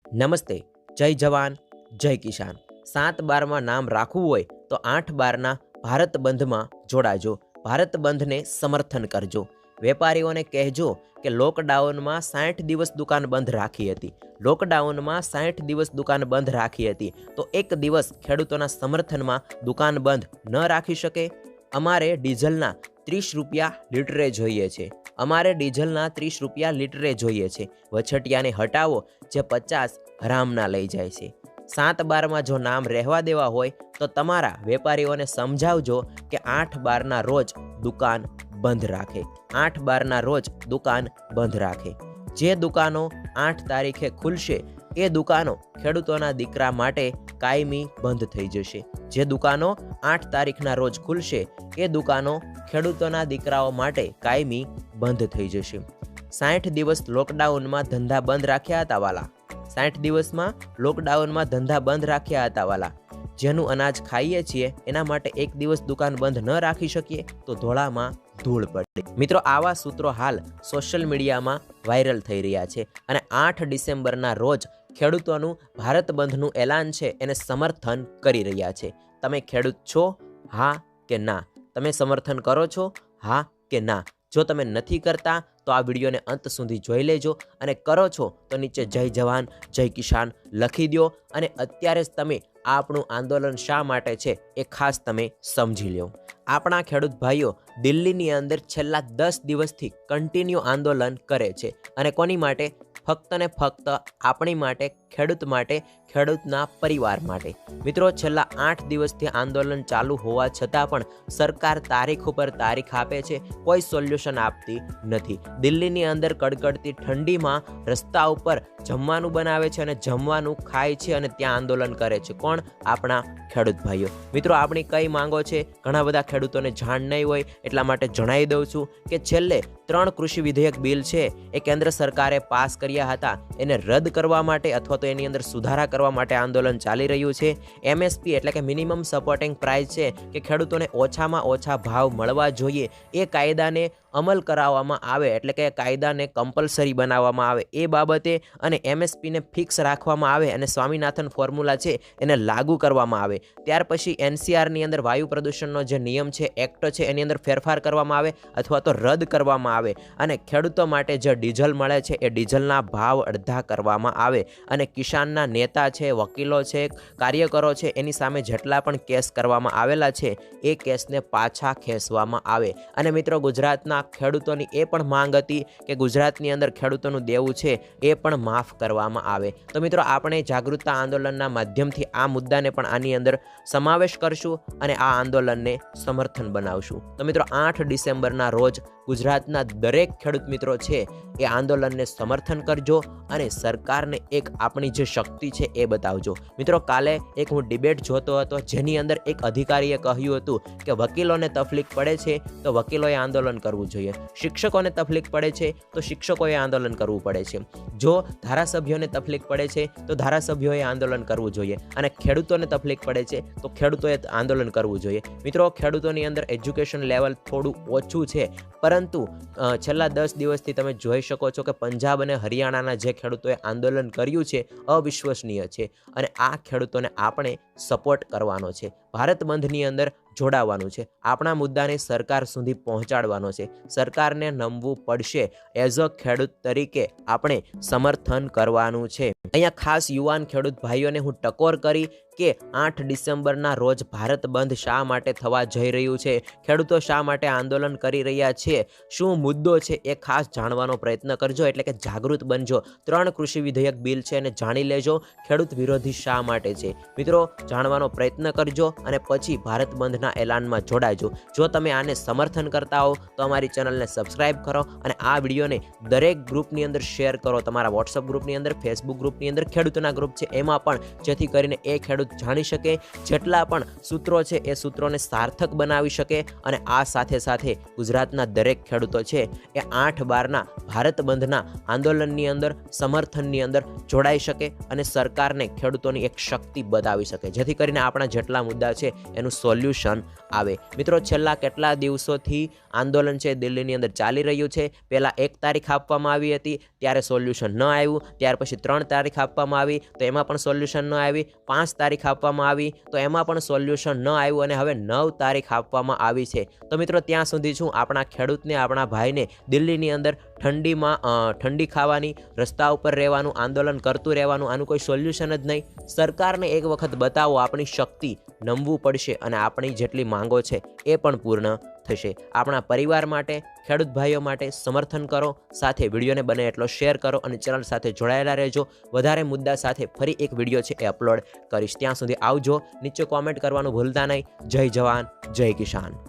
નમસ્તે, જય જવાન, જય કિસાન. 7/12માં નામ રાખવું હોય તો 8/12ના ભારત બંધમાં જોડાજો. ભારત બંધને સમર્થન કરજો. વેપારીઓને કહેજો કે લોકડાઉનમાં 60 દિવસ દુકાન બંધ રાખી હતી. લોકડાઉનમાં 60 દિવસ દુકાન બંધ રાખી હતી તો એક દિવસ ખેડૂતોના સમર્થનમાં દુકાન બંધ ન રાખી શકે? અમારે ડીઝલના 30 રૂપિયા લીટરે જોઈએ છે. અમારે ડીઝલના 30 રૂપિયા લીટરે જોઈએ છે. વછટિયાને હટાવો જે 50 હરામના લઈ જાય છે. 7/12માં જો નામ રહેવા દેવા હોય તો તમારા વેપારીઓને સમજાવજો કે 8/12ના રોજ દુકાન બંધ રાખે. 8/12ના રોજ દુકાન બંધ રાખે. જે દુકાનો 8 તારીખે ખુલશે એ દુકાનો ખેડૂતોના દીકરા માટે કાયમી બંધ થઈ જશે. જે દુકાનો 8 તારીખના રોજ ખુલશે એ દુકાનો ખેડૂતોના દીકરાઓ માટે કાયમી બંધ થઈ જશે. 60 દિવસ લોકડાઉનમાં ધંધા બંધ રાખ્યા હતા વાલા. 60 દિવસમાં લોકડાઉનમાં ધંધા બંધ રાખ્યા હતા વાલા. જેનું અનાજ ખાઈએ છીએ એના માટે એક દિવસ દુકાન બંધ ન રાખી શકીએ તો ધોળામાં ધૂળ પડે. મિત્રો, આવા સૂત્રો હાલ સોશિયલ મીડિયામાં વાયરલ થઈ રહ્યા છે અને 8 ડિસેમ્બરના રોજ ખેડૂતોનું ભારત બંધનું એલાન છે એને સમર્થન કરી રહ્યા છે. તમે ખેડૂત છો? હા કે ના? તમે સમર્થન કરો છો? હા કે ના? જો તમે નથી કરતા તો આ વિડીયોને અંત સુધી જોઈ લેજો અને કરો છો તો નીચે જય જવાન જય કિસાન લખી દો અને અત્યારે જ તમે આપણું આંદોલન શા માટે છે એ ખાસ તમે સમજી લો. આપણા ખેડૂત ભાઈઓ દિલ્હીની અંદર છેલ્લા 10 દિવસથી કન્ટિન્યુ આંદોલન કરે છે અને કોની માટે? ફક્ત ને ફક્ત આપણી માટે, ખેડૂત માટે, ખેડૂતના પરિવાર માટે. મિત્રો, છેલ્લા 8 દિવસથી આંદોલન ચાલુ હોવા છતાં પણ સરકાર તારીખ ઉપર તારીખ આપે છે, કોઈ સોલ્યુશન આપતી નથી. દિલ્હીની અંદર કડકડતી ઠંડીમાં રસ્તા ઉપર જમવાનું બનાવે છે અને જમવાનું ખાય છે અને ત્યાં આંદોલન કરે છે. કોણ? આપણા ખેડૂત ભાઈઓ. મિત્રો, આપણી કઈ માંગો છે ઘણા બધા ખેડૂતોને જાણ નહીં હોય એટલા માટે જણાવી દઉં છું કે છેલ્લે 3 કૃષિ વિધેયક બિલ છે એ કેન્દ્ર સરકારે પાસ કર્યા હતા. એને રદ કરવા માટે અથવા તો એની અંદર સુધારા કરવા માટે આંદોલન ચાલી રહ્યું છે. MSP એટલે કે મિનિમમ સપોર્ટિંગ પ્રાઇસ છે કે ખેડૂતોને ઓછામાં ઓછા ભાવ મળવા જોઈએ એ કાયદાને અમલ કરાવવામાં આવે, એટલે કે કાયદાને કમ્પલસરી બનાવવામાં આવે એ બાબતે અને MSPને ફિક્સ રાખવામાં આવે અને સ્વામીનાથન ફોર્મ્યુલા છે એને લાગુ કરવામાં આવે. ત્યાર પછી NCRની અંદર વાયુ પ્રદૂષણનો જે નિયમ છે, એક્ટ છે, એની અંદર ફેરફાર કરવામાં આવે અથવા તો રદ કરવામાં આવે અને ખેડૂતો માટે જે ડીઝલ મળે છે એ ડીઝલના ભાવ અડધા કરવામાં આવે અને કિસાનના નેતા છે, વકીલો છે, કાર્યકરો છે એની સામે જેટલા પણ કેસ કરવામાં આવેલા છે એ કેસને પાછા ખેંચવામાં આવે. અને મિત્રો, ગુજરાતના ખેડૂતોની એ પણ માંગ હતી કે ગુજરાતની અંદર ખેડૂતોનું દેવું છે એ પણ માફ કરવામાં આવે. તો મિત્રો, આપણે જાગૃતતા આંદોલનના માધ્યમથી આ મુદ્દાને પણ આની અંદર સમાવેશ કરશું અને આ આંદોલનને સમર્થન બનાવશું. તો મિત્રો, 8 ડિસેમ્બરના રોજ ગુજરાતના દરેક ખેડૂત મિત્રો છે એ આંદોલનને સમર્થન કરજો અને સરકારને એક આપણી જે શક્તિ છે એ બતાવજો. મિત્રો, કાલે એક હું ડિબેટ જોતો હતો જેની અંદર એક અધિકારીએ કહ્યું હતું કે વકીલોને તકલીફ પડે છે તો વકીલોએ આંદોલન કરવું જોઈએ, શિક્ષકોને તકલીફ પડે છે તો શિક્ષકોએ આંદોલન કરવું પડે છે, જો ધારાસભ્યોને તકલીફ પડે છે તો ધારાસભ્યોએ આંદોલન કરવું જોઈએ અને ખેડૂતોને તકલીફ પડે છે તો ખેડૂતોએ આંદોલન કરવું જોઈએ. મિત્રો, ખેડૂતોની અંદર એજ્યુકેશન લેવલ થોડું ઓછું છે પરંતુ છેલ્લા 10 દિવસથી તમે જોઈ શકો છો કે પંજાબ અને હરિયાણાના જે ખેડૂતોએ આંદોલન કર્યું છે અવિશ્વસનીય છે અને આ ખેડૂતોને આપણે સપોર્ટ કરવાનો છે. ભારત બંધની અંદર જોડાવાનું છે. આપણા મુદ્દાને સરકાર સુધી પહોંચાડવાનો છે. સરકારને નમવું પડશે. એઝ અ ખેડૂત તરીકે આપણે સમર્થન કરવાનું છે. અહીંયા ખાસ યુવાન ખેડૂત ભાઈઓને હું ટકોર કરી કે 8 ડિસેમ્બરના રોજ ભારત બંધ શા માટે થવા જઈ રહ્યું છે, ખેડૂતો શા માટે આંદોલન કરી રહ્યા છે, શું મુદ્દો છે એ ખાસ જાણવાનો પ્રયત્ન કરજો, એટલે કે જાગૃત બનજો. 3 કૃષિ વિધેયક બિલ છે અને જાણી લેજો ખેડૂત વિરોધી શા માટે છે. મિત્રો, જાણવાનો પ્રયત્ન કરજો અને પછી ભારત બંધના એલાનમાં જોડાજો. જો તમે આને સમર્થન કરતા હો તો અમારી ચેનલને સબસ્ક્રાઇબ કરો અને આ વિડીયોને દરેક ગ્રુપની અંદર શેર કરો. તમારા વોટ્સઅપ ગ્રુપની અંદર, ફેસબુક ગ્રુપની અંદર, ખેડૂતોના ગ્રુપ છે એમાં પણ, જેથી કરીને એ ખેડૂત જાણી શકે, જેટલા પણ સૂત્રો છે એ સૂત્રોને સાર્થક બનાવી શકે અને આ સાથે સાથે ગુજરાતના દરેક ખેડૂતો છે એ 8/12ના ભારત બંધના આંદોલનની અંદર, સમર્થનની અંદર જોડાઈ શકે અને સરકારને ખેડૂતોની એક શક્તિ બતાવી શકે, જેથી કરીને આપણા જેટલા મુદ્દા છે એનું સોલ્યુશન સોલ્યુશન આવે। મિત્રો છેલ્લા કેટલા દિવસોથી આંદોલન છે દિલ્હીની અંદર ચાલી રહ્યું છે। પહેલાં 1 તારીખ આપવામાં આવી હતી ત્યારે સોલ્યુશન ન આવ્યું, ત્યાર પછી 3 તારીખ આપવામાં આવી તો એમાં પણ સોલ્યુશન ન આવી, 5 તારીખ આપવામાં આવી તો એમાં પણ સોલ્યુશન ન આવ્યું અને હવે 9 તારીખ આપવામાં આવી છે। તો મિત્રો ત્યાં સુધી શું આપણા ખેડૂતને, આપણા ભાઈને દિલ્હીની અંદર ઠંડી ખાવાની, રસ્તા ઉપર રહેવાનું, આંદોલન કરતું રહેવાનું, આનું કોઈ સોલ્યુશન જ નહીં। સરકારને એક વખત બતાવો આપણી શક્તિ, નમવું પડશે અને આપણી જેટલી માંગો છે એ પણ પૂર્ણ થશે। આપણા પરિવાર માટે, ખેડૂત ભાઈઓ માટે સમર્થન કરો, સાથે વિડીયોને બને એટલો શેર કરો અને ચેનલ સાથે જોડાયેલા રહેજો। વધારે મુદ્દા સાથે ફરી એક વિડીયો છે એ અપલોડ કરીશ। ત્યાં સુધી આવજો, નીચે કોમેન્ટ કરવાનું ભૂલતા નહીં। જય જવાન, જય કિસાન।